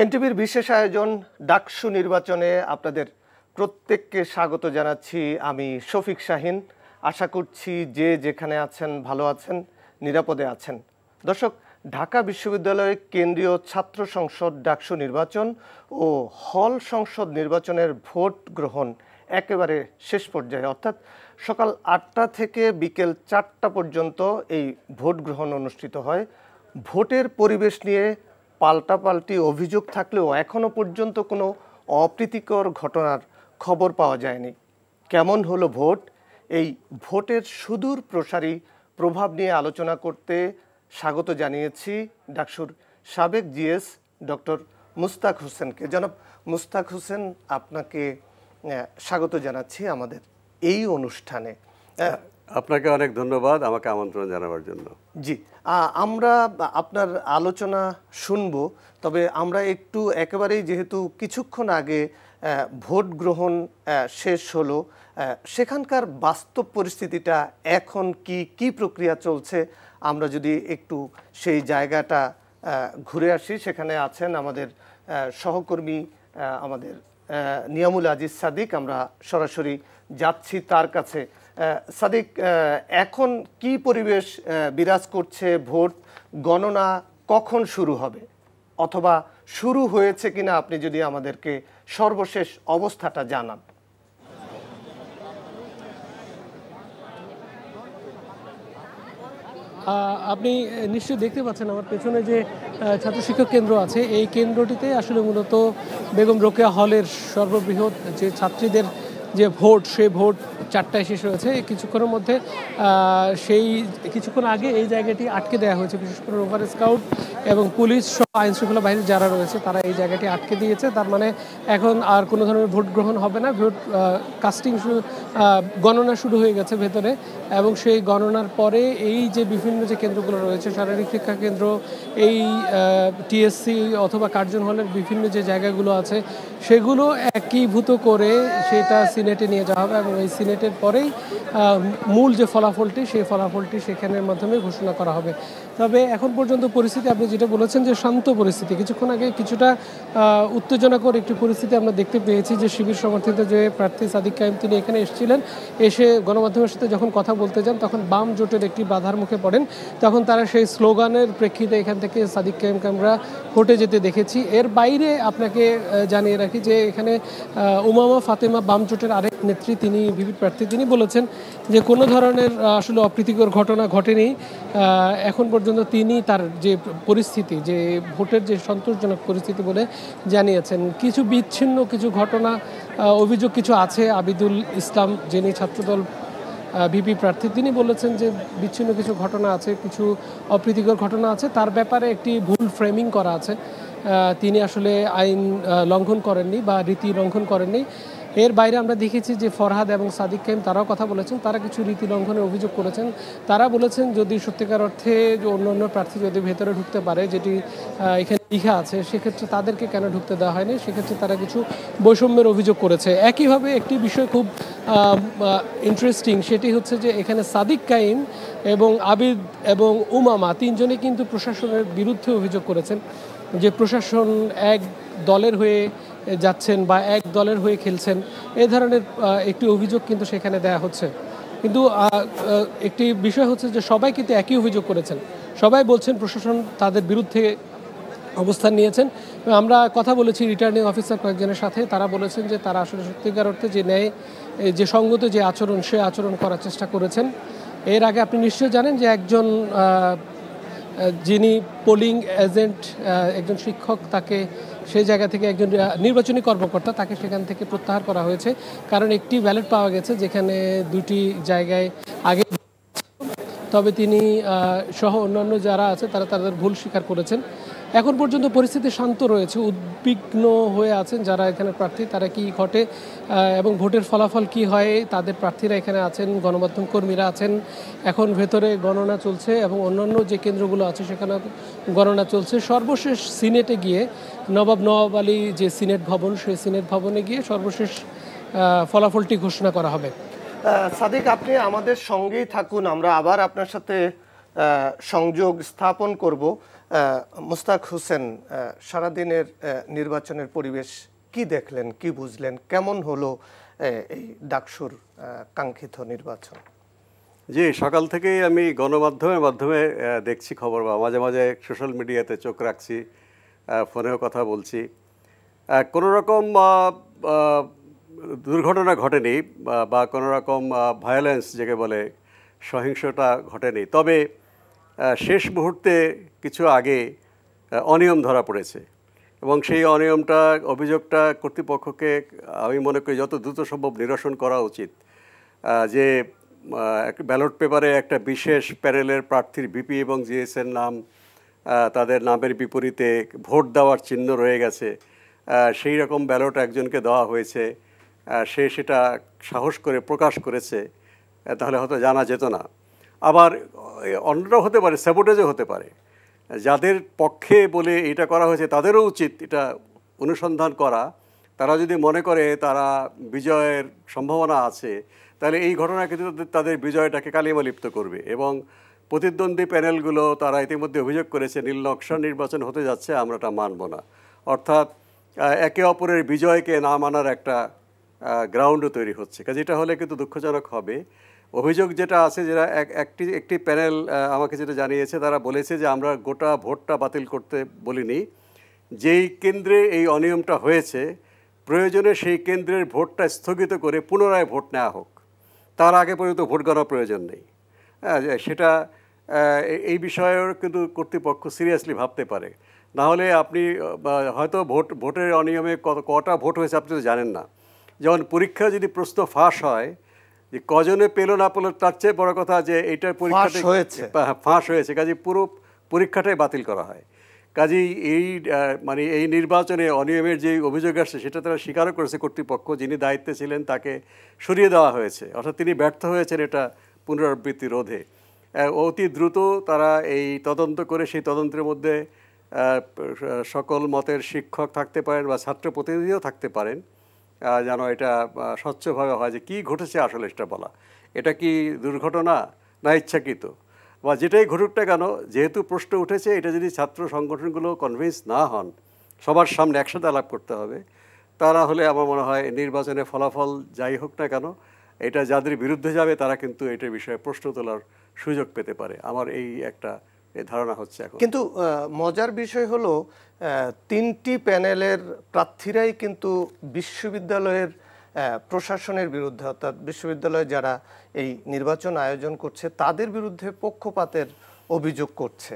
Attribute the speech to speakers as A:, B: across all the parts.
A: এনটিভির বিশেষ আয়োজন ডাকসু নির্বাচনে আপনাদের প্রত্যেককে স্বাগত জানাচ্ছি। আমি শফিক শাহিন। আশা করছি যে যেখানে আছেন ভালো আছেন, নিরাপদে আছেন। দর্শক, ঢাকা বিশ্ববিদ্যালয়ের কেন্দ্রীয় ছাত্র সংসদ ডাকসু নির্বাচন ও হল সংসদ নির্বাচনের ভোট গ্রহণ একেবারে শেষ পর্যায়ে, অর্থাৎ সকাল ৮টা থেকে বিকেল ৪টা পর্যন্ত এই ভোট গ্রহণ অনুষ্ঠিত হয়। ভোটের পরিবেশ নিয়ে পাল্টাপাল্টি অভিযোগ থাকলেও এখনও পর্যন্ত কোনো অপ্রীতিকর ঘটনার খবর পাওয়া যায়নি। কেমন হলো ভোট, এই ভোটের সুদূর প্রসারী প্রভাব নিয়ে আলোচনা করতে স্বাগত জানিয়েছি ডাকসুর সাবেক জিএস ডক্টর মুস্তাক হোসেনকে। জনাব মুস্তাক হোসেন, আপনাকে স্বাগত জানাচ্ছি আমাদের এই অনুষ্ঠানে।
B: আপনাকে অনেক ধন্যবাদ আমাকে আমন্ত্রণ জানাবার জন্য।
A: জি, আমরা আপনার আলোচনা শুনব, তবে আমরা একটু একেবারেই যেহেতু কিছুক্ষণ আগে ভোট গ্রহণ শেষ হলো, সেখানকার বাস্তব পরিস্থিতিটা এখন কি প্রক্রিয়া চলছে, আমরা যদি একটু সেই জায়গাটা ঘুরে আসি। সেখানে আছেন আমাদের সহকর্মী আমাদের নিয়ামুল আজিজ সাদিক। আমরা সরাসরি যাচ্ছি তার কাছে। সাদিক, এখন কি পরিবেশ বিরাজ করছে? ভোট গণনা কখন শুরু হবে, অথবা শুরু হয়েছে কিনা আপনি যদি আমাদেরকে সর্বশেষ অবস্থাটা জানান।
C: আপনি নিশ্চয়ই দেখতে পাচ্ছেন আমার পেছনে যে ছাত্র শিক্ষক কেন্দ্র আছে, এই কেন্দ্রটিতে আসলে মূলত বেগম রোকেয়া হলের সর্ববৃহৎ যে ছাত্রীদের যে ভোট, সেই ভোট 4টায় শেষ হয়েছে। কিছুক্ষণের মধ্যে কিছুক্ষণ আগে এই জায়গাটি আটকে দেওয়া হয়েছে, বিশেষ করে রোভার স্কাউট এবং পুলিশ সহ আইন শৃঙ্খলা বাহিনীর যারা রয়েছে তারা এই জায়গাটি আটকে দিয়েছে। তার মানে এখন আর কোনো ধরনের ভোট গ্রহণ হবে না। ভোট কাস্টিং গণনা শুরু হয়ে গেছে ভেতরে, এবং সেই গণনার পরে এই যে বিভিন্ন যে কেন্দ্রগুলো রয়েছে, শারীরিক শিক্ষা কেন্দ্র, এই টিএসসি অথবা কার্জন হলের বিভিন্ন যে জায়গাগুলো আছে, সেগুলো একীভূত করে সেটা সিনেটে নিয়ে যাওয়া হবে, এবং এই সিনেটের পরেই মূল যে ফলাফলটি, সেই ফলাফলটি সেখানের মাধ্যমে ঘোষণা করা হবে। তবে এখন পর্যন্ত পরিস্থিতি, আপনি যেটা বলেছেন যে শান্ত পরিস্থিতি, কিছুক্ষণ আগে কিছুটা উত্তেজনাকর একটি পরিস্থিতি আমরা দেখতে পেয়েছি। যে শিবির সমর্থিত যে প্রার্থী সাদিক কায়েম, তিনি এখানে এসেছিলেন, এসে গণমাধ্যমের সাথে যখন কথা বলতে যান তখন বাম জোটের একটি বাধার মুখে পড়েন। তখন তারা সেই স্লোগানের প্রেক্ষিতে এখান থেকে সাদিক কায়েমকে আমরা হটে যেতে দেখেছি। এর বাইরে আপনাকে জানিয়ে রাখি যে এখানে উমামা ফাতেমা বাম জোটের আরেক নেত্রী, তিনি ভিপি প্রার্থী, তিনি বলেছেন যে কোনো ধরনের আসলে অপ্রীতিকর ঘটনা ঘটেনি এখন পর্যন্ত। তিনি তার যে পরিস্থিতি, যে ভোটের যে সন্তোষজনক পরিস্থিতি বলে জানিয়েছেন। কিছু বিচ্ছিন্ন কিছু ঘটনা, অভিযোগ কিছু আছে। আবিদুল ইসলাম, যিনি ছাত্রদল ভিপি প্রার্থী, তিনি বলেছেন যে বিচ্ছিন্ন কিছু ঘটনা আছে, কিছু অপ্রীতিকর ঘটনা আছে, তার ব্যাপারে একটি ভুল ফ্রেমিং করা আছে। তিনি আসলে আইন লঙ্ঘন করেননি বা রীতি লঙ্ঘন করেননি। এর বাইরে আমরা দেখেছি যে ফরহাদ এবং সাদিক কায়েম তারাও কথা বলেছেন, তারা কিছু রীতি লঙ্ঘনের অভিযোগ করেছেন। তারা বলেছেন যদি সত্যিকার অর্থে অন্য প্রার্থী যদি ভেতরে ঢুকতে পারে, যেটি এখানে লেখা আছে, সেক্ষেত্রে তাদেরকে কেন ঢুকতে দেওয়া হয়নি, সেক্ষেত্রে তারা কিছু বৈষম্যের অভিযোগ করেছে। একইভাবে একটি বিষয় খুব ইন্টারেস্টিং, সেটি হচ্ছে যে এখানে সাদিক কায়েম এবং আবিদ এবং উমামা তিনজনে কিন্তু প্রশাসনের বিরুদ্ধে অভিযোগ করেছেন যে প্রশাসন এক দলের হয়ে যাচ্ছেন বা এক দলের হয়ে খেলছেন, এই ধরনের একটি অভিযোগ কিন্তু সেখানে দেয়া হচ্ছে। কিন্তু একটি বিষয় হচ্ছে যে সবাই কিন্তু একই অভিযোগ করেছেন, সবাই বলছেন প্রশাসন তাদের বিরুদ্ধে অবস্থান নিয়েছেন। আমরা কথা বলেছি রিটার্নিং অফিসার কয়েকজনের সাথে, তারা বলেছেন যে তারা আসলে সত্যিকার অর্থে যে ন্যায়, যে সঙ্গত যে আচরণ, সে আচরণ করার চেষ্টা করেছেন। এর আগে আপনি নিশ্চয়ই জানেন যে একজন যিনি পোলিং এজেন্ট, একজন শিক্ষক, তাকে সেই জায়গা থেকে একজন নির্বাচনী কর্মকর্তা, তাকে সেখান থেকে প্রত্যাহার করা হয়েছে, কারণ একটি ব্যালট পাওয়া গেছে যেখানে দুটি জায়গায় আগে, তবে তিনি সহ অন্যান্য যারা আছে তারা তাদের ভুল স্বীকার করেছেন। এখন পর্যন্ত পরিস্থিতি শান্ত রয়েছে। উদ্বিগ্ন হয়ে আছেন যারা এখানে প্রার্থী, তারা কি ঘটে এবং ভোটের ফলাফল কি হয়, তাদের প্রার্থীরা এখানে আছেন, গণমাধ্যম কর্মীরা আছেন। এখন ভেতরে গণনা চলছে এবং অন্যান্য যে কেন্দ্রগুলো আছে সেখানে গণনা চলছে। সর্বশেষ সিনেটে গিয়ে নবাব আলী যে সিনেট ভবন, সেই সিনেট ভবনে গিয়ে সর্বশেষ ফলাফলটি ঘোষণা করা হবে।
A: সাদিক, আপনি আমাদের সঙ্গেই থাকুন, আমরা আবার আপনার সাথে সংযোগ স্থাপন করব। মুস্তাক হোসেন, সারাদিনের নির্বাচনের পরিবেশ কি দেখলেন, কি বুঝলেন, কেমন হলো এই ডাকসুর কাঙ্ক্ষিত নির্বাচন?
B: জি, সকাল থেকেই আমি গণমাধ্যমের মাধ্যমে দেখছি খবর, বা মাঝে মাঝে সোশ্যাল মিডিয়াতে চোখ রাখছি, ফোনেও কথা বলছি। কোনো রকম দুর্ঘটনা ঘটেনি বা কোনো রকম ভায়োলেন্স যেকে বলে সহিংসতা ঘটেনি। তবে শেষ মুহূর্তে কিছু আগে অনিয়ম ধরা পড়েছে এবং সেই অনিয়মটা, অভিযোগটা কর্তৃপক্ষকে আমি মনে করি যত দ্রুত সম্ভব নিরসন করা উচিত। যে ব্যালট পেপারে একটা বিশেষ প্যানেলের প্রার্থীর বিপি এবং জিএসের নাম, তাদের নামের বিপরীতে ভোট দেওয়ার চিহ্ন রয়ে গেছে, সেই রকম ব্যালট একজনকে দেওয়া হয়েছে, সে সেটা সাহস করে প্রকাশ করেছে, তাহলে হয়তো জানা যেত না। আবার অন্যটাও হতে পারে, স্যাবোটেজও হতে পারে। যাদের পক্ষে বলে এটা করা হয়েছে তাদেরও উচিত এটা অনুসন্ধান করা। তারা যদি মনে করে তারা বিজয়ের সম্ভাবনা আছে, তাহলে এই ঘটনা কিন্তু তাদের বিজয়টাকে কালিমালিপ্ত করবে। এবং প্রতিদ্বন্দ্বী প্যানেলগুলো তারা ইতিমধ্যে অভিযোগ করেছে নীল নকশা নির্বাচন হতে যাচ্ছে, আমরা এটা মানব না। অর্থাৎ একে অপরের বিজয়কে না মানার একটা গ্রাউন্ডও তৈরি হচ্ছে। কাজে এটা হলে কিন্তু দুঃখজনক হবে। অভিযোগ যেটা আছে, যেটা একটি প্যানেল আমাকে যেটা জানিয়েছে, তারা বলেছে যে আমরা গোটা ভোটটা বাতিল করতে বলিনি, যেই কেন্দ্রে এই অনিয়মটা হয়েছে প্রয়োজনে সেই কেন্দ্রের ভোটটা স্থগিত করে পুনরায় ভোট নেওয়া হোক, তার আগে পর্যন্ত ভোট গণার প্রয়োজন নেই। সেটা এই বিষয়েও কিন্তু কর্তৃপক্ষ সিরিয়াসলি ভাবতে পারে। না হলে আপনি হয়তো ভোটের অনিয়মে কটা ভোট হয়েছে আপনি তো জানেন না। যেমন পরীক্ষা যদি প্রশ্ন ফাঁস হয়, যে কজনে পেলো না পেলো তার চেয়ে বড় কথা যে এইটার পরীক্ষাতে ফাঁস হয়েছে, কাজে পুরো পরীক্ষাটাই বাতিল করা হয়। কাজেই মানে এই নির্বাচনে অনিয়মের যে অভিযোগ আসছে সেটা তারা স্বীকারও করেছে কর্তৃপক্ষ, যিনি দায়িত্বে ছিলেন তাকে সরিয়ে দেওয়া হয়েছে, অর্থাৎ তিনি ব্যর্থ হয়েছেন এটা পুনরাবৃত্তি রোধে। অতি দ্রুত তারা এই তদন্ত করে সেই তদন্তের মধ্যে সকল মতের শিক্ষক থাকতে পারেন বা ছাত্র প্রতিনিধিও থাকতে পারেন, যেন এটা স্বচ্ছভাবে হয় যে কী ঘটেছে আসলে সেটা বলা। এটা কি দুর্ঘটনা না ইচ্ছাকৃত, বা যেটাই ঘটুক না কেন, যেহেতু প্রশ্ন উঠেছে, এটা যদি ছাত্র সংগঠনগুলো কনভিন্স না হন, সবার সামনে একসাথে আলাপ করতে হবে, তারা হলে আমার মনে হয় নির্বাচনে ফলাফল যাই হোক না কেন, এটা যাদের বিরুদ্ধে যাবে তারা কিন্তু এটার বিষয়ে প্রশ্ন তোলার সুযোগ পেতে পারে। আমার এই একটা ধারণা হচ্ছে এখন।
A: কিন্তু মজার বিষয় হলো তিনটি প্যানেলের প্রার্থীরাই কিন্তু বিশ্ববিদ্যালয়ের প্রশাসনের বিরুদ্ধে, অর্থাৎ বিশ্ববিদ্যালয়ে যারা এই নির্বাচন আয়োজন করছে তাদের বিরুদ্ধে পক্ষপাতের অভিযোগ করছে।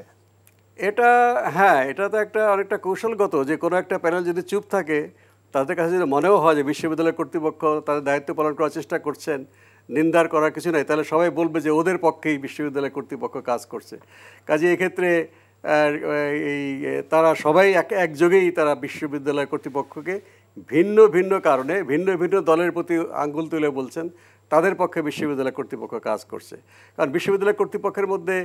B: এটা হ্যাঁ, এটা তো একটা অনেকটা কৌশলগত, যে কোনো একটা প্যানেল যদি চুপ থাকে, তাদের কাছে যদি মনেও হয় যে বিশ্ববিদ্যালয় কর্তৃপক্ষ তাদের দায়িত্ব পালন করার চেষ্টা করছেন, নিন্দার করার কিছু নাই, তাহলে সবাই বলবে যে ওদের পক্ষেই বিশ্ববিদ্যালয় কর্তৃপক্ষ কাজ করছে। কাজে এক্ষেত্রে এই তারা সবাই একযোগেই তারা বিশ্ববিদ্যালয় কর্তৃপক্ষকে ভিন্ন ভিন্ন কারণে ভিন্ন ভিন্ন দলের প্রতি আঙ্গুল তুলে বলছেন তাদের পক্ষে বিশ্ববিদ্যালয় কর্তৃপক্ষ কাজ করছে। কারণ বিশ্ববিদ্যালয় কর্তৃপক্ষের মধ্যে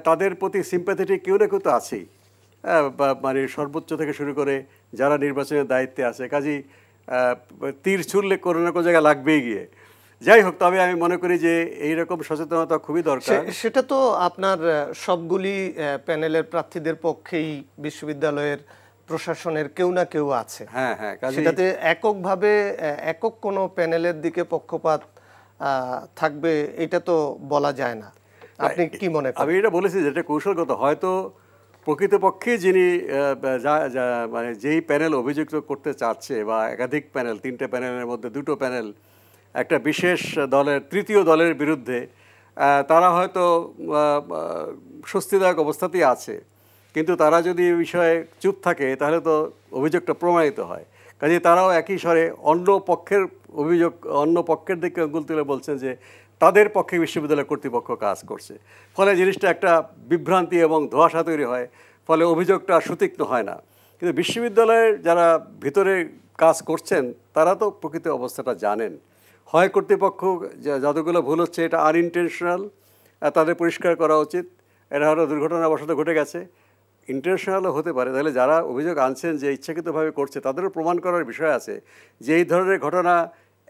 B: তাদের প্রতি সিম্প্যাথেটিক কেউ না কেউ তো আছেই, মানে সর্বোচ্চ থেকে শুরু করে যারা নির্বাচনের দায়িত্বে আছে। কাজেই তীর ছুড়লে কোনো না কোনো জায়গায় লাগবেই গিয়ে। যাই হোক, তবে আমি মনে করি যে এইরকম সচেতনতা খুবই দরকার।
A: সেটা তো আপনার সবগুলি প্যানেলের প্রার্থীদের পক্ষেই বিশ্ববিদ্যালয়ের প্রশাসনের কেউ না কেউ আছে।
B: হ্যাঁ হ্যাঁ,
A: সেটাতে এককভাবে একক কোনো প্যানেলের দিকে পক্ষপাত থাকবে এটা তো বলা যায় না। আপনি কি মনে করেন?
B: আমি এটা বলেছি যেটা কৌশলগত, হয়তো প্রকৃতপক্ষে যিনি মানে যেই প্যানেল অভিযুক্ত করতে চাচ্ছে, বা একাধিক প্যানেল, তিনটে প্যানেলের মধ্যে দুটো প্যানেল একটা বিশেষ দলের, তৃতীয় দলের বিরুদ্ধে, তারা হয়তো স্বস্তিদায়ক অবস্থাতেই আছে, কিন্তু তারা যদি এই বিষয়ে চুপ থাকে তাহলে তো অভিযোগটা প্রমাণিত হয়। কাজে তারাও একই স্বরে অন্য পক্ষের অভিযোগ, অন্য পক্ষের দিকে আঙুল তুলে বলছেন যে তাদের পক্ষে বিশ্ববিদ্যালয় কর্তৃপক্ষ কাজ করছে। ফলে জিনিসটা একটা বিভ্রান্তি এবং ধোঁয়াশা তৈরি হয়, ফলে অভিযোগটা সুতীক্ষ্ণ হয় না। কিন্তু বিশ্ববিদ্যালয়ের যারা ভিতরে কাজ করছেন তারা তো প্রকৃত অবস্থাটা জানেন। হয় কর্তৃপক্ষ যতগুলো ভুল হচ্ছে এটা আনইনটেনশনাল, তাদের পরিষ্কার করা উচিত, এটা হয়তো দুর্ঘটনাবশত ঘটে গেছে, ইন্টারন্যাশনালও হতে পারে। তাহলে যারা অভিযোগ আনছেন যে ইচ্ছাকৃতভাবে করছে তাদেরও প্রমাণ করার বিষয় আছে যে এই ধরনের ঘটনা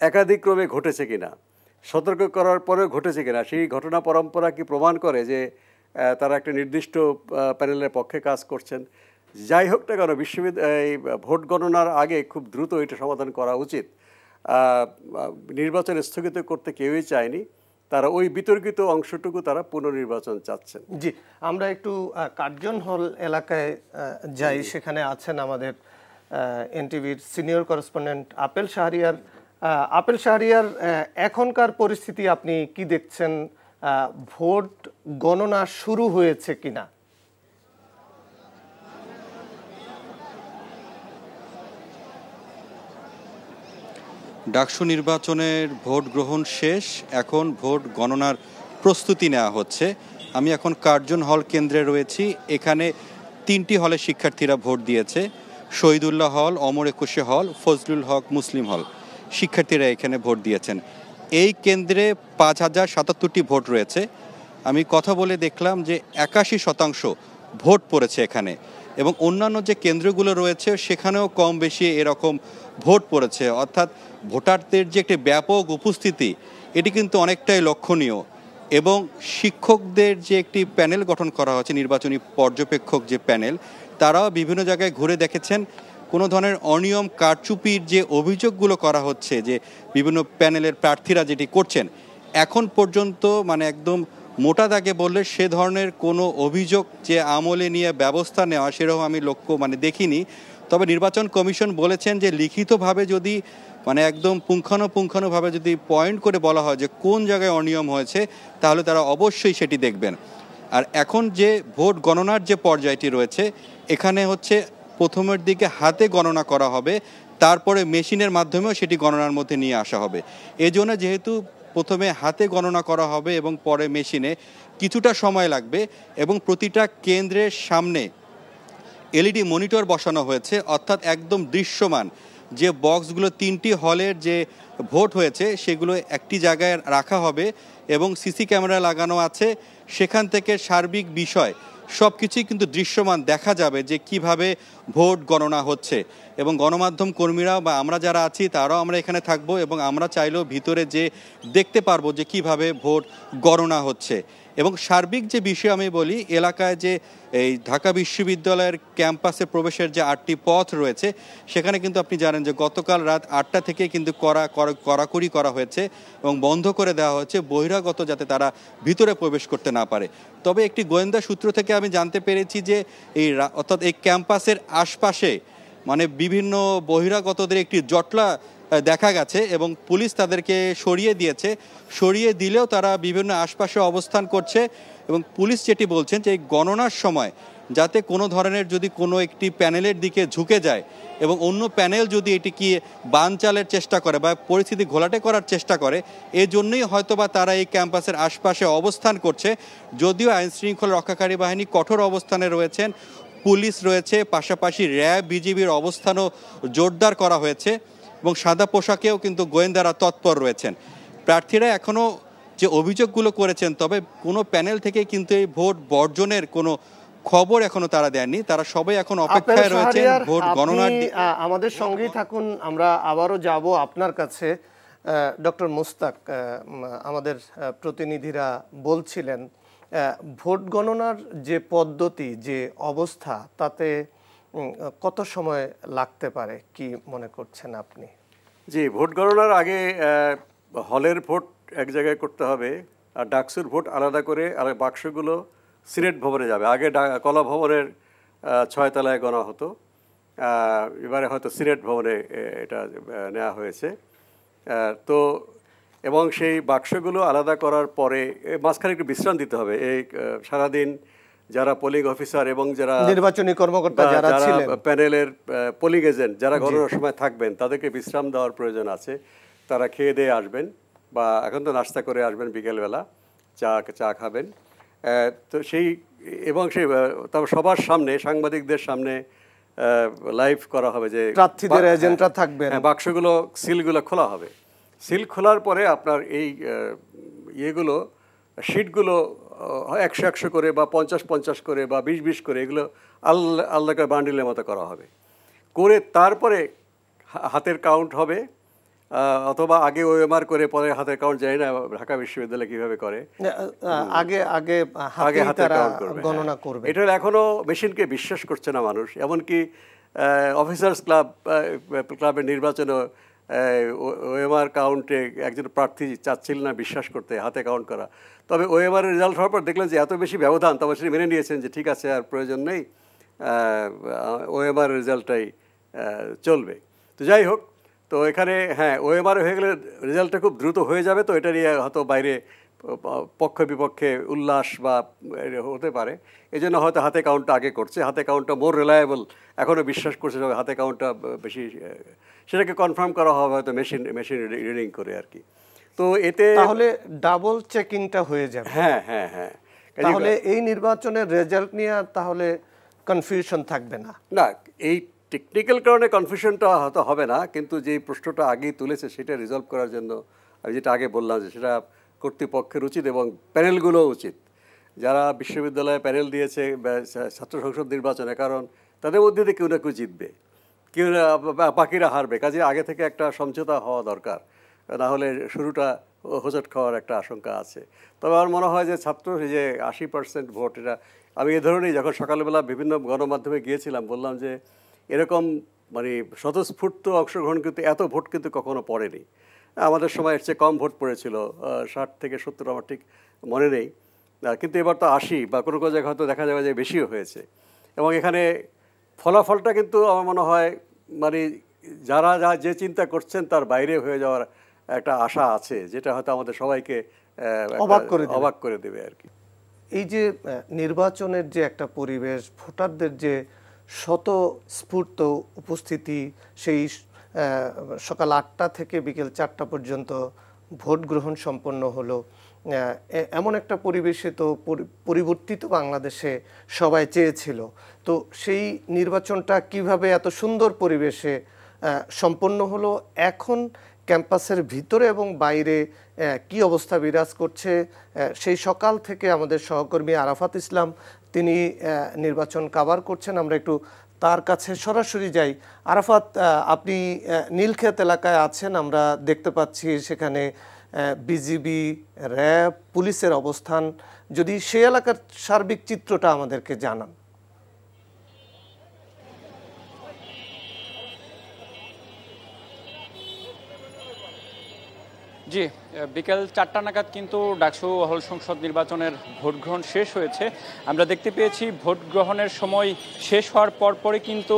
B: একাধিক্রমে ঘটেছে কিনা, সতর্ক করার পরেও ঘটেছে কিনা, সেই ঘটনা পরম্পরা কি প্রমাণ করে যে তারা একটা নির্দিষ্ট প্যানেলের পক্ষে কাজ করছেন। যাই হোক না কেন এই ভোট গণনার আগে খুব দ্রুত এটা সমাধান করা উচিত। নির্বাচন স্থগিত করতে কেউই চায়নি, তারা ওই বিতর্কিত অংশটুকু তারা পুনর্নির্বাচন চাচ্ছেন।
A: জি, আমরা একটু কার্জন হল এলাকায় যাই। সেখানে আছেন আমাদের এনটিভির সিনিয়র করেসপন্ডেন্ট আপেল শাহরিয়ার। আপেল শাহরিয়ার, এখনকার পরিস্থিতি আপনি কি দেখছেন? ভোট গণনা শুরু হয়েছে কিনা?
D: ডাকসু নির্বাচনের ভোট গ্রহণ শেষ, এখন ভোট গণনার প্রস্তুতি নেওয়া হচ্ছে। আমি এখন কার্জন হল কেন্দ্রে রয়েছি। এখানে 3টি হলে শিক্ষার্থীরা ভোট দিয়েছে, শহীদুল্লাহ হল, অমর একুশে হল, ফজলুল হক মুসলিম হল। শিক্ষার্থীরা এখানে ভোট দিয়েছেন। এই কেন্দ্রে 5077টি ভোট রয়েছে। আমি কথা বলে দেখলাম যে 81% ভোট পড়েছে এখানে, এবং অন্যান্য যে কেন্দ্রগুলো রয়েছে সেখানেও কম বেশি এরকম ভোট পড়েছে। অর্থাৎ ভোটারদের যে একটি ব্যাপক উপস্থিতি, এটি কিন্তু অনেকটাই লক্ষণীয়। এবং শিক্ষকদের যে একটি প্যানেল গঠন করা হয়েছে, নির্বাচনী পর্যবেক্ষক যে প্যানেল, তারাও বিভিন্ন জায়গায় ঘুরে দেখেছেন কোনো ধরনের অনিয়ম কারচুপির যে অভিযোগগুলো করা হচ্ছে, যে বিভিন্ন প্যানেলের প্রার্থীরা যেটি করছেন, এখন পর্যন্ত মানে একদম মোটা দাগে বললে সে ধরনের কোনো অভিযোগ যে আমলে নিয়ে ব্যবস্থা নেওয়া সেরকম আমি দেখিনি। তবে নির্বাচন কমিশন বলেছেন যে লিখিতভাবে যদি একদম পুঙ্খানুপুঙ্খানুভাবে যদি পয়েন্ট করে বলা হয় যে কোন জায়গায় অনিয়ম হয়েছে, তাহলে তারা অবশ্যই সেটি দেখবেন। আর এখন যে ভোট গণনার যে পর্যায়টি রয়েছে, এখানে হচ্ছে প্রথমের দিকে হাতে গণনা করা হবে, তারপরে মেশিনের মাধ্যমেও সেটি গণনার মধ্যে নিয়ে আসা হবে। এজন্য যেহেতু প্রথমে হাতে গণনা করা হবে এবং পরে মেশিনে, কিছুটা সময় লাগবে। এবং প্রতিটা কেন্দ্রের সামনে এলইডি মনিটর বসানো হয়েছে, অর্থাৎ একদম দৃশ্যমান যে বক্সগুলো 3টি হলের যে ভোট হয়েছে সেগুলো একটি জায়গায় রাখা হবে এবং সিসি ক্যামেরা লাগানো আছে। সেখান থেকে সার্বিক বিষয় সব কিছুই কিন্তু দৃশ্যমান দেখা যাবে যে কিভাবে ভোট গণনা হচ্ছে। এবং গণমাধ্যম কর্মীরা বা আমরা যারা আছি তারাও আমরা এখানে থাকবো, এবং আমরা চাইলেও ভিতরে যে দেখতে পারবো যে কিভাবে ভোট গণনা হচ্ছে। এবং সার্বিক যে বিষয় আমি বলি, এলাকায় যে এই ঢাকা বিশ্ববিদ্যালয়ের ক্যাম্পাসে প্রবেশের যে 8টি পথ রয়েছে, সেখানে কিন্তু আপনি জানেন যে গতকাল রাত 8টা থেকে কিন্তু কড়াকড়ি করা হয়েছে এবং বন্ধ করে দেওয়া হয়েছে বহিরাগত যাতে তারা ভিতরে প্রবেশ করতে না পারে। তবে একটি গোয়েন্দা সূত্র থেকে আমি জানতে পেরেছি যে অর্থাৎ এই ক্যাম্পাসের আশপাশে বিভিন্ন বহিরাগতদের একটি জটলা দেখা গেছে এবং পুলিশ তাদেরকে সরিয়ে দিয়েছে। সরিয়ে দিলেও তারা বিভিন্ন আশপাশে অবস্থান করছে এবং পুলিশ যেটি বলছেন যে এই গণনার সময় যাতে কোনো ধরনের যদি কোনো একটি প্যানেলের দিকে ঝুঁকে যায় এবং অন্য প্যানেল যদি এটিকে বানচালের চেষ্টা করে বা পরিস্থিতি ঘোলাটে করার চেষ্টা করে, এই জন্যই হয়তোবা তারা এই ক্যাম্পাসের আশপাশে অবস্থান করছে। যদিও আইনশৃঙ্খলা রক্ষাকারী বাহিনী কঠোর অবস্থানে রয়েছেন, পুলিশ রয়েছে, পাশাপাশি র্যাব বিজিবির অবস্থানও জোরদার করা হয়েছে এবং সাদা পোশাকেও কিন্তু গোয়েন্দারা তৎপর রয়েছেন। প্রার্থীরা এখনও যে অভিযোগগুলো করেছেন, তবে কোনো প্যানেল থেকে কিন্তু এই ভোট বর্জনের কোনো খবর এখনো তারা দেননি। তারা সবাই এখন অপেক্ষায় রয়েছেন ভোট গণনার।
A: আমাদের সঙ্গেই থাকুন, আমরা আবারও যাব আপনার কাছে। ডক্টর মুস্তাক, আমাদের প্রতিনিধিরা বলছিলেন ভোট গণনার যে পদ্ধতি, যে অবস্থা, তাতে কত সময় লাগতে পারে, কি মনে করছেন আপনি?
B: জি, ভোট গণনার আগে হলের ভোট এক জায়গায় করতে হবে, আর ডাকসুর ভোট আলাদা করে, আর বাক্সগুলো সিনেট ভবনে যাবে। আগে কলা ভবনের 6 তলায় গণা হতো, এবারে হয়তো সিনেট ভবনে এটা নেওয়া হয়েছে। তো এবং সেই বাক্সগুলো আলাদা করার পরে মাঝখানে একটু বিশ্রাম দিতে হবে। এই সারাদিন যারা পোলিং অফিসার এবং যারা
A: নির্বাচনী কর্মকর্তা যারা ছিলেন,
B: প্যানেলের পোলিং এজেন্ট যারা গণনার সময় থাকবেন, তাদেরকে বিশ্রাম দেওয়ার প্রয়োজন আছে। তারা খেয়ে দিয়ে আসবেন, বা এখন তো নাস্তা করে আসবেন, বিকেলবেলা চা খাবেন। তো এবং তবে সবার সামনে, সাংবাদিকদের সামনে লাইভ করা হবে যে
A: প্রার্থীদের এজেন্টরা থাকবেন,
B: বাক্সগুলো সিলগুলো খোলা হবে। সিল খোলার পরে আপনার এই ইয়েগুলো, শিটগুলো 100-100 করে বা 50-50 করে বা 20-20 করে, এগুলো আলাদা করে বান্ডিলের মতো করা হবে। করে তারপরে হাতের কাউন্ট হবে, অথবা আগে ওএমআর করে পরে হাতে কাউন্ট, জানি না ঢাকা বিশ্ববিদ্যালয় কিভাবে করে,
A: আগে আগে
B: আগে হাতে
A: তারা
B: কাউন্ট করবে,
A: গণনা করবে।
B: এটা এখনো মেশিনকে বিশ্বাস করছে না মানুষ। এমনকি অফিসার্স ক্লাবের নির্বাচনে ওএমআর কাউন্টে একজন প্রার্থী চাচ্ছিল না বিশ্বাস করতে, হাতে কাউন্ট করা। তবে ওএমআর রেজাল্ট হওয়ার পর দেখলেন যে এত বেশি ব্যবধান, তবে সেটা মেনে নিয়েছেন যে ঠিক আছে আর প্রয়োজন নেই, ওএমআর রেজাল্টটাই চলবে। তো যাই হোক, তো এখানে হ্যাঁ ওএমআর হয়ে গেলে রেজাল্টটা খুব দ্রুত হয়ে যাবে, তো এটা নিয়ে হয়তো বাইরে পক্ষ বিপক্ষে উল্লাস বা হতে পারে, এই জন্য হয়তো হাতে কাউন্টটা আগে করছে। হাতে কাউন্টটা মোর রিলায়েবল, এখনও বিশ্বাস করছে হাতে কাউন্টটা বেশি, সেটাকে কনফার্ম করা হবে হয়তো মেশিন রিডিং করে আর কি। তো এতে
A: তাহলে ডাবল চেকিংটা হয়ে যাবে।
B: হ্যাঁ হ্যাঁ হ্যাঁ,
A: তাহলে এই নির্বাচনের রেজাল্ট নিয়ে তাহলে কনফিউশন থাকবে না।
B: না, এই টেকনিক্যাল কারণে কনফিউশনটা হয়তো হবে না, কিন্তু যে প্রশ্নটা আগেই তুলেছে সেটা রিজলভ করার জন্য আমি যেটা আগে বললাম যে সেটা কর্তৃপক্ষের উচিত এবং প্যানেলগুলো উচিত, যারা বিশ্ববিদ্যালয়ে প্যানেল দিয়েছে ছাত্র সংসদ নির্বাচনে, কারণ তাদের মধ্যে দিয়ে কেউ না কেউ জিতবে, কেউ না বাকিরা হারবে, কাজে আগে থেকে একটা সমঝোতা হওয়া দরকার, না হলে শুরুটা হোঁচট খাওয়ার একটা আশঙ্কা আছে। তবে আমার মনে হয় যে ছাত্র যে 80% ভোট, এটা আমি এ ধরনেরই যখন সকালবেলা বিভিন্ন গণমাধ্যমে গিয়েছিলাম বললাম যে এরকম মানে স্বতঃস্ফূর্ত অংশগ্রহণ কিন্তু এত ভোট কিন্তু কখনো পড়েনি। আমাদের সময় এর চেয়ে কম ভোট পড়েছিল, 60 থেকে 70 আমার ঠিক মনে নেই, কিন্তু এবার তো 80 বা কোনো কোনো জায়গায় হয়তো দেখা যাবে যে বেশিও হয়েছে। এবং এখানে ফলাফলটা কিন্তু আমার মনে হয় মানে যারা যে চিন্তা করছেন তার বাইরে হয়ে যাওয়ার একটা আশা আছে, যেটা হয়তো আমাদের সবাইকে অবাক করে দেবে আর কি।
A: এই যে নির্বাচনের যে একটা পরিবেশ, ভোটারদের যে স্বতঃস্ফূর্ত উপস্থিতি, সেই সকাল 8টা থেকে বিকেল 4টা পর্যন্ত ভোট গ্রহণ সম্পন্ন হলো, এমন একটা পরিবেশে তো পরিবর্তিত বাংলাদেশে সবাই চেয়েছিল। তো সেই নির্বাচনটা কিভাবে এত সুন্দর পরিবেশে সম্পন্ন হলো, এখন ক্যাম্পাসের ভিতরে এবং বাইরে কি অবস্থা বিরাজ করছে, সেই সকাল থেকে আমাদের সহকর্মী আরাফাত ইসলাম তিনি নির্বাচন কাভার করছেন। আমরা একটু তার কাছে সরাসরি যাই। আরাফাত, আপনি নীলক্ষেত এলাকায় আছেন, আমরা দেখতে পাচ্ছি সেখানে বিজিবি, র্যাব, পুলিশের অবস্থান। যদি সেই এলাকার সার্বিক চিত্রটা আমাদেরকে জানান।
E: জি, বিকেল 4টা নাগাদ কিন্তু ডাকসু হল সংসদ নির্বাচনের ভোট গ্রহণ শেষ হয়েছে। আমরা দেখতে পেয়েছি ভোট গ্রহণের সময় শেষ হওয়ার পরপরই কিন্তু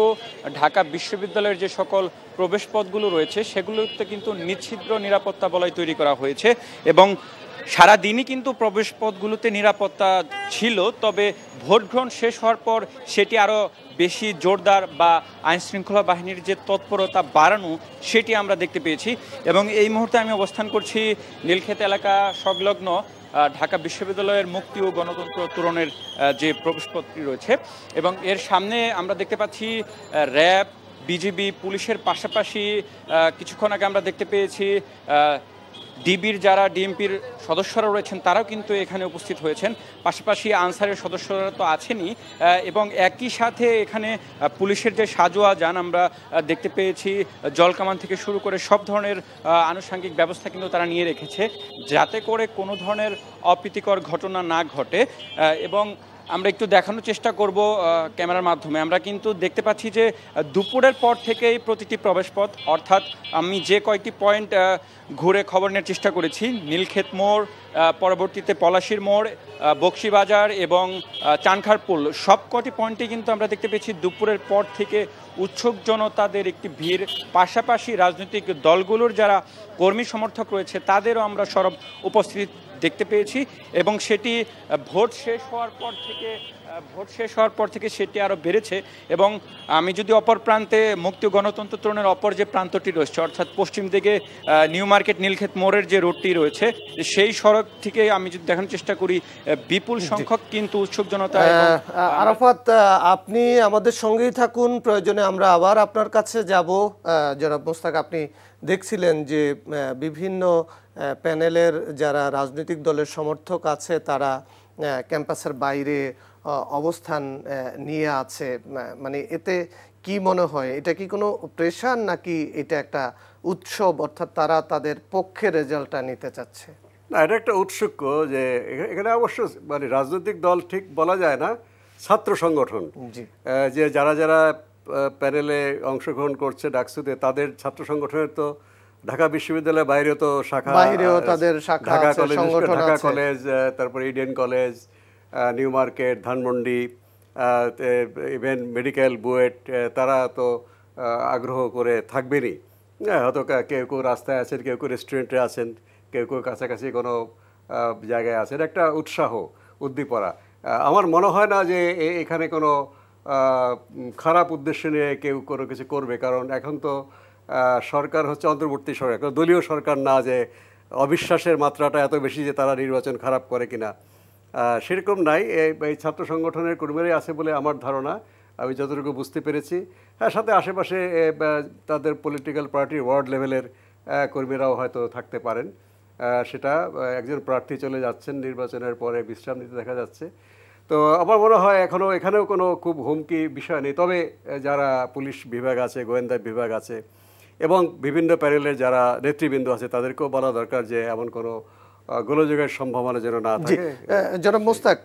E: ঢাকা বিশ্ববিদ্যালয়ের যে সকল প্রবেশপথগুলো রয়েছে সেগুলোতে কিন্তু নিচ্ছিদ্র নিরাপত্তা বলয় তৈরি করা হয়েছে এবং সারাদিনই কিন্তু প্রবেশপথগুলোতে নিরাপত্তা ছিল। তবে ভোট গ্রহণ শেষ হওয়ার পর সেটি আরও বেশি জোরদার বা আইনশৃঙ্খলা বাহিনীর যে তৎপরতা বাড়ানো সেটি আমরা দেখতে পেয়েছি। এবং এই মুহূর্তে আমি অবস্থান করছি নীলক্ষেত এলাকা সংলগ্ন ঢাকা বিশ্ববিদ্যালয়ের মুক্তি ও গণতন্ত্র তোরণের যে প্রবেশপথটি রয়েছে এবং এর সামনে আমরা দেখতে পাচ্ছি র্যাব, বিজিবি, পুলিশের পাশাপাশি কিছুক্ষণ আগে আমরা দেখতে পেয়েছি ডিবির যারা ডিএমপির সদস্যরা রয়েছেন তারাও কিন্তু এখানে উপস্থিত হয়েছেন, পাশাপাশি আনসারের সদস্যরা তো আছেনই এবং একই সাথে এখানে পুলিশের যে সাজোয়া যান আমরা দেখতে পেয়েছি, জলকামান থেকে শুরু করে সব ধরনের আনুষঙ্গিক ব্যবস্থা কিন্তু তারা নিয়ে রেখেছে যাতে করে কোনো ধরনের অপ্রীতিকর ঘটনা না ঘটে। এবং আমরা একটু দেখানোর চেষ্টা করব ক্যামেরার মাধ্যমে। আমরা কিন্তু দেখতে পাচ্ছি যে দুপুরের পর থেকেই প্রতিটি প্রবেশপথ, অর্থাৎ আমি যে কয়েকটি পয়েন্ট ঘুরে খবর নেওয়ার চেষ্টা করেছি, নীলক্ষেত মোড়, পরবর্তীতে পলাশির মোড়, বক্সিবাজার এবং চানখারপুল, সব কটি পয়েন্টে কিন্তু আমরা দেখতে পেয়েছি দুপুরের পর থেকে উৎসুক জনতাদের একটি ভিড়, পাশাপাশি রাজনৈতিক দলগুলোর যারা কর্মী সমর্থক রয়েছে তাদেরও আমরা সরব উপস্থিতি দেখতে পেয়েছি এবং সেটি ভোট শেষ হওয়ার পর থেকে সেটি আরও বেড়েছে। এবং আমি যদি অপর প্রান্তে মুক্তি ও গণতন্ত্র তোরণের অপর যে প্রান্তটি রয়েছে, অর্থাৎ পশ্চিম দিকে নিউ মার্কেট নীলক্ষেত মোড়ের যে রোডটি রয়েছে সেই সড়ক থেকে আমি যদি দেখানোর চেষ্টা করি, বিপুল সংখ্যক কিন্তু উৎসুক জনতা।
A: আরাফাত, আপনি আমাদের সঙ্গেই থাকুন, প্রয়োজনে আমরা আবার আপনার কাছে যাব। জনাব মোস্তাক, আপনি দেখছিলেন যে বিভিন্ন প্যানেলের যারা রাজনৈতিক দলের সমর্থক আছে তারা ক্যাম্পাসের বাইরে অবস্থান নিয়ে আছে, মানে এতে কি মনে হয়, এটা কি কোনো প্রেশার নাকি এটা একটা উৎসব, অর্থাৎ তারা তাদের পক্ষে রেজাল্টটা নিতে চাচ্ছে?
B: না, এটা একটা উৎসুক যে এখানে অবশ্য মানে রাজনৈতিক দল ঠিক বলা যায় না, ছাত্র সংগঠন যে যারা যারা প্যানেলে অংশগ্রহণ করছে ডাকসুতে, তাদের ছাত্র সংগঠনের তো ঢাকা বিশ্ববিদ্যালয়ের বাইরেও তো শাখা,
A: বাইরেও তাদের শাখা আছে, সংগঠন আছে।
B: ঢাকা কলেজ, তারপরে Eden college, new market, Dhanmondi, even medical, BUET, তারা তো আগ্রহ করে থাকবেনই। হয়তো কেউ কেউ রাস্তায় আছেন, কেউ কেউ রেস্টুরেন্টে আছেন, কেউ কেউ কাছাকাছি কোনো জায়গায় আছেন। একটা উৎসাহ, উদ্দীপনা। আমার মনে হয় না যে এখানে কোনো খারাপ উদ্দেশ্য নিয়ে কেউ কোনো কিছু করবে, কারণ এখন তো সরকার হচ্ছে অন্তর্বর্তী সরকার, দলীয় সরকার না যে অবিশ্বাসের মাত্রাটা এত বেশি যে তারা নির্বাচন খারাপ করে কিনা, সেরকম নাই। এই ছাত্র সংগঠনের কর্মীরাই আছে বলে আমার ধারণা, আমি যতটুকু বুঝতে পেরেছি। হ্যাঁ, সাথে আশেপাশে তাদের পলিটিক্যাল পার্টির ওয়ার্ড লেভেলের কর্মীরাও হয়তো থাকতে পারেন। সেটা একজন প্রার্থী চলে যাচ্ছেন নির্বাচনের পরে, বিশ্রাম নিতে দেখা যাচ্ছে। তো আমার মনে হয় এখানেও কোনো খুব হুমকি বিষয় নেই। তবে যারা পুলিশ বিভাগ আছে, গোয়েন্দা বিভাগ আছে এবং বিভিন্ন প্যানেলের যারা নেতৃবৃন্দ আছে, তাদেরকেও বলা দরকার যে এমন কোনো গোলযোগের সম্ভাবনা যেন না থাকে।
A: জনাব মোস্তাক,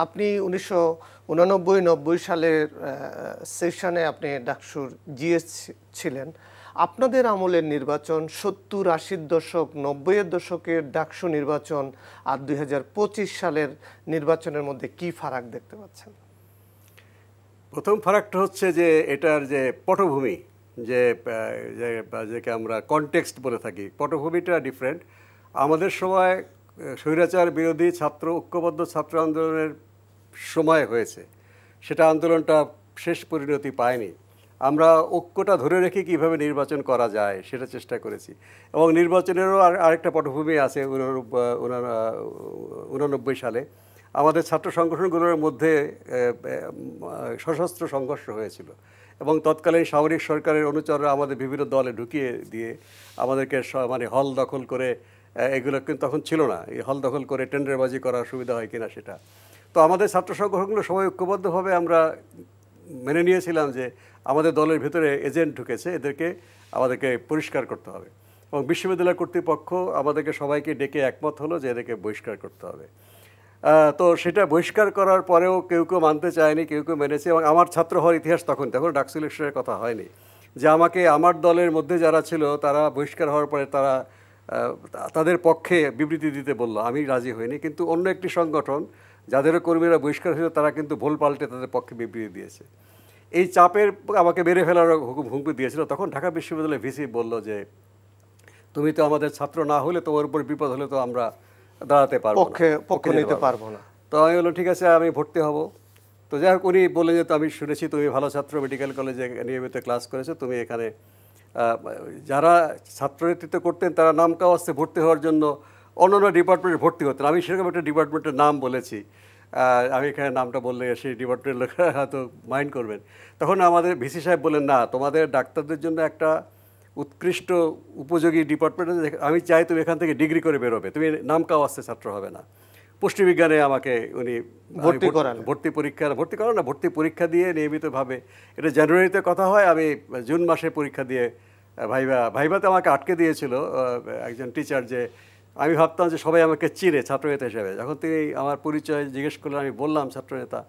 A: আপনি 1989-90 সালের সেশনে আপনি ডাকসুর জিএস ছিলেন। আপনাদের আমলের নির্বাচন 70-80 দশক, 90-এর দশকের ডাকসু নির্বাচন আর 2025 সালের নির্বাচনের মধ্যে কি ফারাক দেখতে পাচ্ছেন?
B: প্রথম ফারাকটা হচ্ছে যে এটার যে পটভূমি, যেকে আমরা কনটেক্সট বলে থাকি, পটভূমিটা ডিফারেন্ট। আমাদের সময় স্বৈরাচার বিরোধী ছাত্র ঐক্যবদ্ধ ছাত্র আন্দোলনের সময় হয়েছে, সেটা আন্দোলনটা শেষ পরিণতি পায়নি। আমরা ঐক্যটা ধরে রেখে কীভাবে নির্বাচন করা যায় সেটা চেষ্টা করেছি, এবং নির্বাচনেরও আরেকটা পটভূমি আছে। 89 সালে আমাদের ছাত্র সংগঠনগুলোর মধ্যে সশস্ত্র সংঘর্ষ হয়েছিল, এবং তৎকালীন সামরিক সরকারের অনুচররা আমাদের বিভিন্ন দলে ঢুকিয়ে দিয়ে আমাদেরকে মানে হল দখল করে, এগুলো কিন্তু তখন ছিল না, এই হল দখল করে টেন্ডারবাজি করার সুবিধা হয় কিনা সেটা। তো আমাদের ছাত্র সংগঠনগুলো সবাই ঐক্যবদ্ধভাবে আমরা মেনে নিয়েছিলাম যে আমাদের দলের ভিতরে এজেন্ট ঢুকেছে, আমাদেরকে পরিষ্কার করতে হবে, এবং বিশ্ববিদ্যালয় কর্তৃপক্ষ আমাদেরকে সবাইকে ডেকে একমত হলো যে এদেরকে বহিষ্কার করতে হবে। তো সেটা বহিষ্কার করার পরেও কেউ কেউ মানতে চায়নি, কেউ কেউ মেনেছে। এবং আমার ছাত্র হওয়ার ইতিহাস তখন ডাকসু ইলেকশনের কথা হয়নি, যে আমাকে আমার দলের মধ্যে যারা ছিল তারা বহিষ্কার হওয়ার পরে তাদের পক্ষে বিবৃতি দিতে বললো, আমি রাজি হইনি। কিন্তু অন্য একটি সংগঠন যাদেরও কর্মীরা বহিষ্কার হয়েছিল তারা কিন্তু ভুল পাল্টে তাদের পক্ষে বিবৃতি দিয়েছে। এই চাপের আমাকে মেরে ফেলার হুমকি দিয়েছিল। তখন ঢাকা বিশ্ববিদ্যালয়ের ভিসি বলল যে তুমি তো আমাদের ছাত্র না হলে, তোমার উপর বিপদ হলে তো আমরা দাঁড়াতে পারবো,
A: পক্ষে নিতে পারবো না।
B: তো আমি বললাম ঠিক আছে, আমি ভর্তি হব। তো যাই হোক, উনি বললেন যে আমি শুনেছি তুমি ভালো ছাত্র, মেডিকেল কলেজে নিয়মিত ক্লাস করেছো, তুমি এখানে যারা ছাত্র নেতৃত্ব করতেন তারা নাম কাওয়াজে ভর্তি হওয়ার জন্য অন্যান্য ডিপার্টমেন্টে ভর্তি হতেন। আমি সেরকম একটা ডিপার্টমেন্টের নাম বলেছি, আমি এখানে নামটা বললে সেই ডিপার্টমেন্টের লোকেরা হয়তো মাইন্ড করবেন। তখন আমাদের ভিসি সাহেব বললেন, না, তোমাদের ডাক্তারদের জন্য একটা উৎকৃষ্ট উপযোগী ডিপার্টমেন্ট আছে, আমি চাই তুমি এখান থেকে ডিগ্রি করে বেরোবে, তুমি নাম কাওয়াজে ছাত্র হবে না। পুষ্টিবিজ্ঞানে আমাকে উনি ভর্তি পরীক্ষা দিয়ে নিয়মিতভাবে, এটা জানুয়ারিতে কথা হয়, আমি জুন মাসে পরীক্ষা দিয়ে ভাইভাতে আমাকে আটকে দিয়েছিল একজন টিচার, যে আমি ভাবতাম যে সবাই আমাকে চিনে ছাত্রনেতা হিসাবে। যখন তিনি আমার পরিচয় জিজ্ঞেস করলেন, আমি বললাম ছাত্রনেতা,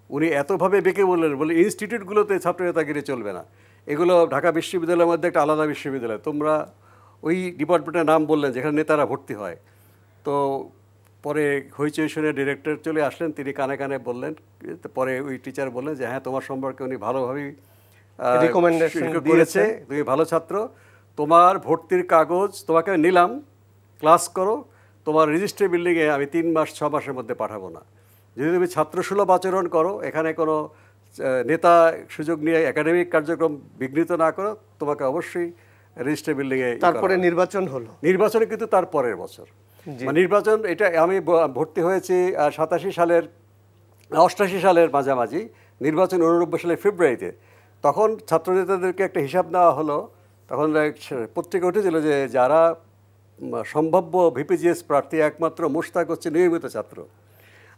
B: উনি এতভাবে বেঁকে বললেন, ইনস্টিটিউটগুলোতে ছাত্রনেতাগিরি চলবে না, এগুলো ঢাকা বিশ্ববিদ্যালয়ের মধ্যে একটা আলাদা বিশ্ববিদ্যালয়, তোমরা ওই ডিপার্টমেন্টের নাম বললেন যেখানে নেতারা ভর্তি হয়। তো পরে হইচই শুনে ডিরেক্টর চলে আসলেন, তিনি কানে কানে বললেন, পরে ওই টিচার বললেন যে হ্যাঁ, তোমার সম্পর্কে উনি ভালোভাবেই রিকমেন্ডেশন করেছে, তুমি ভালো ছাত্র, তোমার ভর্তির কাগজ তোমাকে নিলাম, ক্লাস করো, তোমার রেজিস্ট্রি বিল্ডিংয়ে আমি 3 মাস 6 মাসের মধ্যে পাঠাবো না। যদি তুমি ছাত্রসুলভ আচরণ করো, এখানে কোনো নেতা সুযোগ নিয়ে একাডেমিক কার্যক্রম বিঘ্নিত না করো, তোমাকে অবশ্যই রেজিস্ট্রি বিল্ডিংয়ে।
A: তারপরে নির্বাচন হলো,
B: নির্বাচনে কিন্তু তার পরের বছর নির্বাচন, এটা আমি ভর্তি হয়েছি 88 সালের মাঝামাঝি, নির্বাচন 89 সালের ফেব্রুয়ারিতে। তখন ছাত্রনেতাদেরকে একটা হিসাব নেওয়া হলো, তখন পত্রিকা উঠেছিল যে যারা সম্ভাব্য ভিপিজিএস প্রার্থী একমাত্র মোশতাক হচ্ছে নিয়মিত ছাত্র।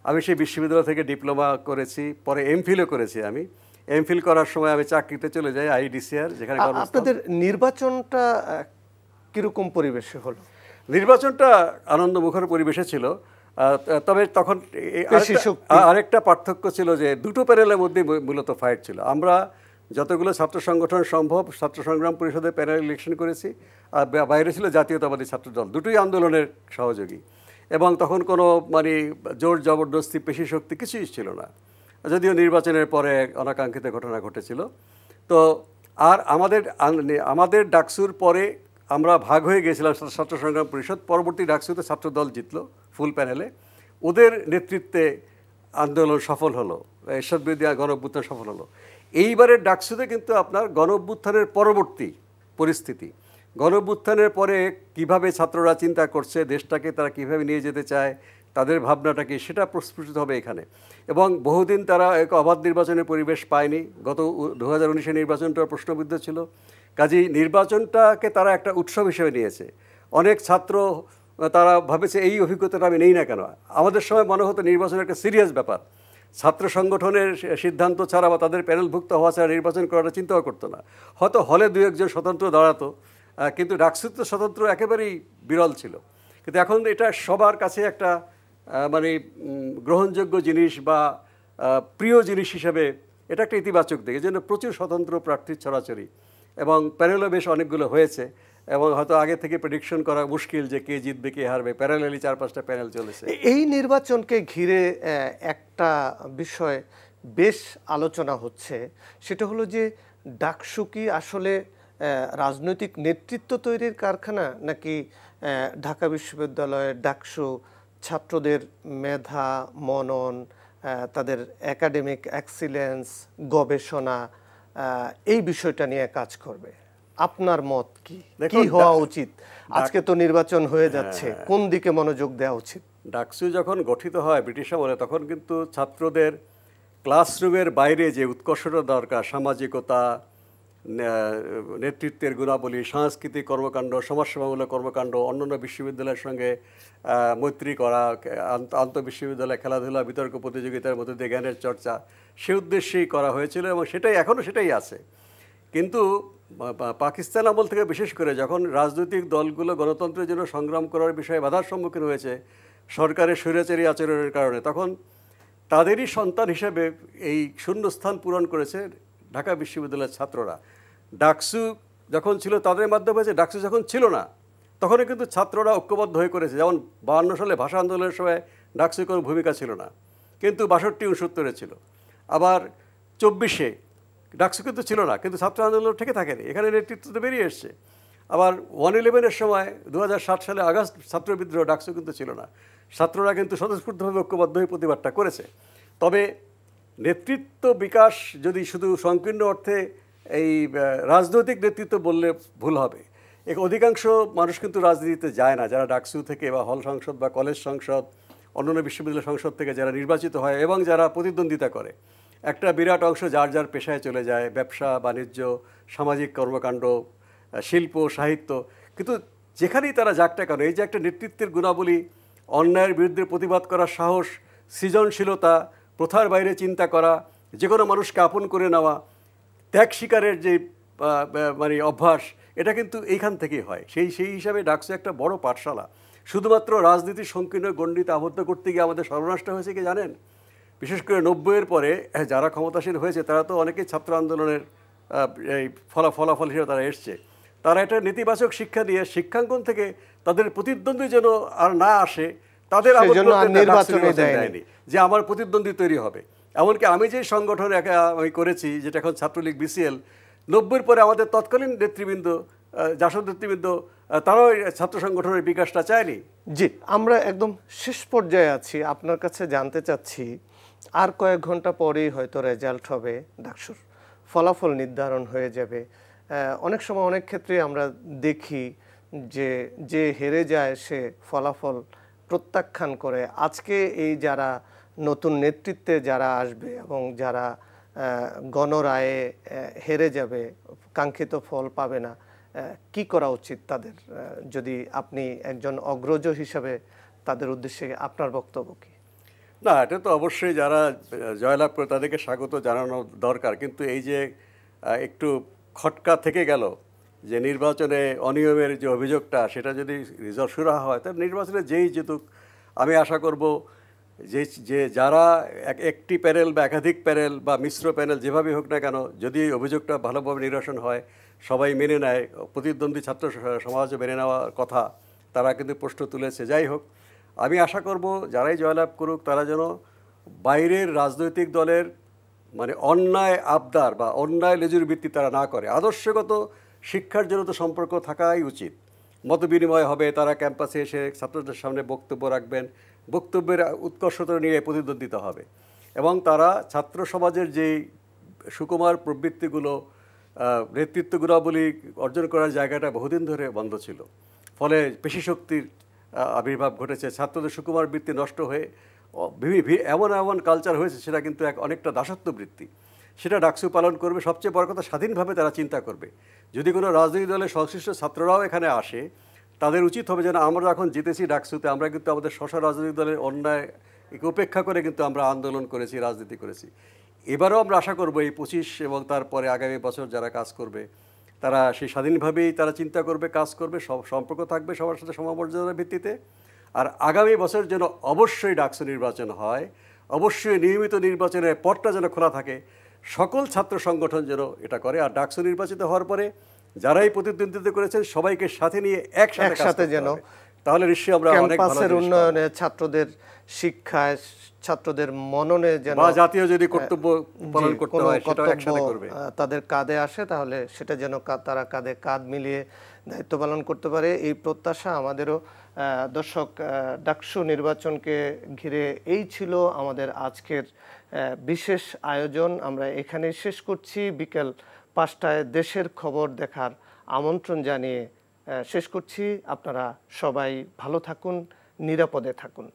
B: আমি সেই বিশ্ববিদ্যালয় থেকে ডিপ্লোমা করেছি, পরে এমফিলও করেছি আমি, এমফিল করার সময় আমি চাকরিতে চলে যাই আইডিসিআর, যেখানে
A: আপনাদের নির্বাচনটা কিরকম পরিবেশে হলো?
B: নির্বাচনটা আনন্দমুখর পরিবেশে ছিল, তবে তখন আরেকটা পার্থক্য ছিল যে দুটো প্যানেলের মধ্যে মূলত ফাইট ছিল। আমরা যতগুলো ছাত্র সংগঠন সম্ভব ছাত্র সংগ্রাম পরিষদের প্যানেল ইলেকশন করেছি, আর বাইরে ছিল জাতীয়তাবাদী ছাত্র দল, দুটোই আন্দোলনের সহযোগী, এবং তখন কোনো মানে জোর জবরদস্তি পেশি শক্তি কিছুই ছিল না, যদিও নির্বাচনের পরে অনাকাঙ্ক্ষিত ঘটনা ঘটেছিল। তো আর আমাদের ডাকসুর পরে আমরা ভাগ হয়ে গিয়েছিলাম ছাত্র সংগ্রাম পরিষদ, পরবর্তী ডাকসুতে ছাত্রদল জিতলো ফুল প্যানেলে, ওদের নেতৃত্বে আন্দোলন সফল হলো, এরশাদ বিরোধী গণ অভ্যুত্থান সফল হলো। এইবারের ডাকসুতে কিন্তু আপনার গণ অভ্যুত্থানের পরবর্তী পরিস্থিতি, গণ অভ্যুত্থানের পরে কিভাবে ছাত্ররা চিন্তা করছে, দেশটাকে তারা কিভাবে নিয়ে যেতে চায়, তাদের ভাবনাটা কি, সেটা প্রস্ফুটিত হবে এখানে। এবং বহুদিন তারা এক অবাধ নির্বাচনের পরিবেশ পায়নি, গত 2019-এর নির্বাচনটা প্রশ্নবিদ্ধ ছিল, কাজেই নির্বাচনটাকে তারা একটা উৎসব হিসেবে নিয়েছে। অনেক ছাত্র তারা ভাবেছে এই অভিজ্ঞতাটা আমি নেই না কেন। আমাদের সময় মনে হতো নির্বাচন একটা সিরিয়াস ব্যাপার, ছাত্র সংগঠনের সিদ্ধান্ত ছাড়া বা তাদের প্যানেলভুক্ত হওয়া ছাড়া নির্বাচন করাটা চিন্তাও করতো না, হয়তো হলে দু একজন স্বতন্ত্র দাঁড়াতো, কিন্তু ডাকসুতে স্বতন্ত্র একেবারেই বিরল ছিল। কিন্তু এখন এটা সবার কাছে একটা মানে গ্রহণযোগ্য জিনিস বা প্রিয় জিনিস হিসেবে এটা একটা ইতিবাচক দিক। এই জন্য প্রচুর স্বতন্ত্র প্রার্থীর ছড়াছড়ি, এবং প্যানেলও বেশ অনেকগুলো হয়েছে, এবং হয়তো আগে থেকে প্রেডিকশন করা মুশকিল যে কে জিতবে কে হারবে, প্যারালালি 4-5টা প্যানেল চলেছে।
A: এই নির্বাচনকে ঘিরে একটা বিষয় বেশ আলোচনা হচ্ছে, সেটা হলো যে ডাকসু কি আসলে রাজনৈতিক নেতৃত্ব তৈরির কারখানা, নাকি ঢাকা বিশ্ববিদ্যালয়ের ডাকসু ছাত্রদের মেধা মনন, তাদের একাডেমিক এক্সিলেন্স, গবেষণা, এই বিষয়টা নিয়ে কাজ করবে? আপনার মত কি, কি হওয়া উচিত? আজকে তো নির্বাচন হয়ে যাচ্ছে, কোন দিকে মনোযোগ দেওয়া উচিত?
B: ডাকসু যখন গঠিত হয় ব্রিটিশ আমলে, তখন কিন্তু ছাত্রদের ক্লাসরুমের বাইরে যে উৎকর্ষতা দরকার, সামাজিকতা, নেতৃত্বের গুণাবলী, সাংস্কৃতিক কর্মকাণ্ড, সমাজসেবামূলক কর্মকাণ্ড, অন্যান্য বিশ্ববিদ্যালয়ের সঙ্গে মৈত্রী করা, আন্তঃবিশ্ববিদ্যালয় খেলাধুলা, বিতর্ক প্রতিযোগিতার মধ্যে দিয়ে জ্ঞানের চর্চা, সে উদ্দেশ্যেই করা হয়েছিল, এবং সেটাই এখনও সেটাই আছে। কিন্তু পাকিস্তান আমল থেকে বিশেষ করে যখন রাজনৈতিক দলগুলো গণতন্ত্রের জন্য সংগ্রাম করার বিষয়ে বাধার সম্মুখীন হয়েছে সরকারের স্বৈরাচারী আচরণের কারণে, তখন তাদেরই সন্তান হিসেবে এই শূন্যস্থান পূরণ করেছে ঢাকা বিশ্ববিদ্যালয়ের ছাত্ররা। ডাকসু যখন ছিল তাদের মাধ্যমে হয়েছে, ডাকসু যখন ছিল না তখনও কিন্তু ছাত্ররা ঐক্যবদ্ধ হয়ে করেছে। যেমন 52 সালে ভাষা আন্দোলনের সময় ডাকসুর কোনো ভূমিকা ছিল না, কিন্তু 62-69-এ ছিল। আবার 24-এ ডাকসু কিন্তু ছিল না, কিন্তু ছাত্র আন্দোলন থেকে থাকেনি, এখানে নেতৃত্ব তো বেরিয়ে এসছে। আবার 111-এর সময় 2007 সালে আগস্ট ছাত্র বিদ্রোহ, ডাকসু কিন্তু ছিল না, ছাত্ররা কিন্তু স্বতঃস্ফূর্তভাবে ঐক্যবদ্ধ হয়ে প্রতিবাদটা করেছে। তবে নেতৃত্ব বিকাশ যদি শুধু সংকীর্ণ অর্থে এই রাজনৈতিক নেতৃত্ব বললে ভুল হবে। অধিকাংশ মানুষ কিন্তু রাজনীতিতে যায় না, যারা ডাকসু থেকে বা হল সংসদ বা কলেজ সংসদ, অন্যান্য বিশ্ববিদ্যালয় সংসদ থেকে যারা নির্বাচিত হয় এবং যারা প্রতিদ্বন্দ্বিতা করে, একটা বিরাট অংশ যার যার পেশায় চলে যায়, ব্যবসা বাণিজ্য, সামাজিক কর্মকাণ্ড, শিল্প সাহিত্য। কিন্তু যেখানেই তারা যাক না কেন, এই যে একটা নেতৃত্বের গুণাবলী, অন্যায়ের বিরুদ্ধে প্রতিবাদ করার সাহস, সৃজনশীলতা, প্রথার বাইরে চিন্তা করা, যে কোনো মানুষকে আপন করে নেওয়া, ত্যাগ স্বীকারের যে মানে অভ্যাস, এটা কিন্তু এইখান থেকেই হয়। সেই হিসাবে ডাকসু একটা বড় পাঠশালা। শুধুমাত্র রাজনীতির সংকীর্ণ গণ্ডিতে আবদ্ধ করতে গিয়ে আমাদের সর্বনাশটা হয়েছে কি জানেন? বিশেষ করে 90-এর পরে যারা ক্ষমতাসীন হয়েছে তারা তো অনেকেই ছাত্র আন্দোলনের এই ফলাফল হিসেবে তারা এসছে। তারা একটা নেতিবাচক শিক্ষা দিয়ে শিক্ষাঙ্গন থেকে তাদের প্রতিদ্বন্দ্বী যেন আর না আসে, তাদের নির্বাচনে দেয়নি যে আমার প্রতিদ্বন্দ্বী তৈরি হবে। এমনকি আমি যে সংগঠন আমি করেছি, যেটা এখন ছাত্রলীগ BCL, 90-এর পরে আমাদের তৎকালীন নেতৃবৃন্দ, জাসদ নেতৃবৃন্দ, তারাও ছাত্র সংগঠনের বিকাশটা চায়নি।
A: জি, আমরা একদম শেষ পর্যায়ে আছি। আপনার কাছে জানতে চাচ্ছি, আর কয়েক ঘন্টা পরেই হয়তো রেজাল্ট হবে, ডাকসুর ফলাফল নির্ধারণ হয়ে যাবে। অনেক সময় অনেক ক্ষেত্রে আমরা দেখি যে হেরে যায় সে ফলাফল প্রত্যাখ্যান করে। আজকে এই যারা নতুন নেতৃত্বে যারা আসবে এবং যারা গণরায়ে হেরে যাবে, কাঙ্ক্ষিত ফল পাবে না, কি করা উচিত তাদের? যদি আপনি একজন অগ্রজ হিসাবে তাদের উদ্দেশ্যে আপনার বক্তব্য কি?
B: না, এটা তো অবশ্যই যারা জয়লাভ করে তাদেরকে স্বাগত জানানো দরকার, কিন্তু এই যে একটু খটকা থেকে গেল যে নির্বাচনে অনিয়মের যে অভিযোগটা, সেটা যদি রিজলভ সুরাহা হয় তাহলে নির্বাচনে যেই জিতুক, আমি আশা করব যে যারা একটি প্যানেল বা একাধিক প্যানেল বা মিশ্র প্যানেল যেভাবে হোক না কেন, যদি এই অভিযোগটা ভালোভাবে নিরসন হয়, সবাই মেনে নেয়, প্রতিদ্বন্দ্বী ছাত্র সমাজও মেনে নেওয়ার কথা, তারা কিন্তু প্রশ্ন তুলেছে। যাই হোক, আমি আশা করব যারাই জয়লাভ করুক তারা যেন বাইরের রাজনৈতিক দলের মানে অন্যায় আবদার বা অন্যায় লেজুর ভিত্তি তারা না করে। আদর্শগত শিক্ষার জন্য তো সম্পর্ক থাকাই উচিত, মত বিনিময় হবে, তারা ক্যাম্পাসে এসে ছাত্রদের সামনে বক্তব্য রাখবেন, বক্তব্যের উৎকর্ষতা নিয়ে প্রতিদ্বন্দ্বিতা হবে, এবং তারা ছাত্র সমাজের যেই সুকুমার প্রবৃত্তিগুলো, নেতৃত্ব গুণাবলী অর্জন করার জায়গাটা বহুদিন ধরে বন্ধ ছিল, ফলে পেশিশক্তির আবির্ভাব ঘটেছে, ছাত্রদের সুকুমার বৃত্তি নষ্ট হয়ে এমন এমন কালচার হয়েছে, সেটা কিন্তু অনেকটা দাসত্ব বৃত্তি। সেটা ডাকসু পালন করবে। সবচেয়ে বড় কথা, স্বাধীনভাবে তারা চিন্তা করবে। যদি কোনো রাজনৈতিক দলের সংশ্লিষ্ট ছাত্ররাও এখানে আসে, তাদের উচিত হবে যেন আমরা এখন জিতেছি ডাকসুতে, আমরা কিন্তু আমাদের রাজনৈতিক দলের অন্যায় উপেক্ষা করে কিন্তু আমরা আন্দোলন করেছি, রাজনীতি করেছি। এবারও আমরা আশা করব এই 25 এবং তারপরে আগামী বছর যারা কাজ করবে তারা সেই স্বাধীনভাবেই তারা চিন্তা করবে, কাজ করবে, সব সম্পর্ক থাকবে সবার সাথে সমমর্যাদার ভিত্তিতে। আর আগামী বছর যেন অবশ্যই ডাকসু নির্বাচন হয়, অবশ্যই নিয়মিত নির্বাচনের পথটা যেন খোলা থাকে, সকল ছাত্র সংগঠন যেন এটা করে। আর ডাকসু নির্বাচিত হওয়ার পরে যারাই প্রতিদ্বন্দ্বিতা করেছেন সবাইকে সাথে নিয়ে একসাথে যেন, তাহলে নিশ্চয়ই আমরা অনেক ভালো
A: ক্যাম্পাসের উন্নয়নে, ছাত্রদের শিক্ষায়, ছাত্রদের মননে যেন
B: বা জাতীয় যদি কর্তব্য পালন করতে হয় সেটাও একসাথে করবে,
A: তাদের কাঁধে আসে, তাহলে সেটা যেন তারা কাঁধে কাঁধ মিলিয়ে দায়িত্ব পালন করতে পারে, এই প্রত্যাশা আমাদেরও। দর্শক, ডাকসু নির্বাচনকে ঘিরে এই ছিল আমাদের আজকের বিশেষ আয়োজন। আমরা এখানেই শেষ করছি। বিকেল 5টায় দেশের খবর দেখার আমন্ত্রণ জানিয়ে শেষ করছি। আপনারা সবাই ভালো থাকুন, নিরাপদে থাকুন।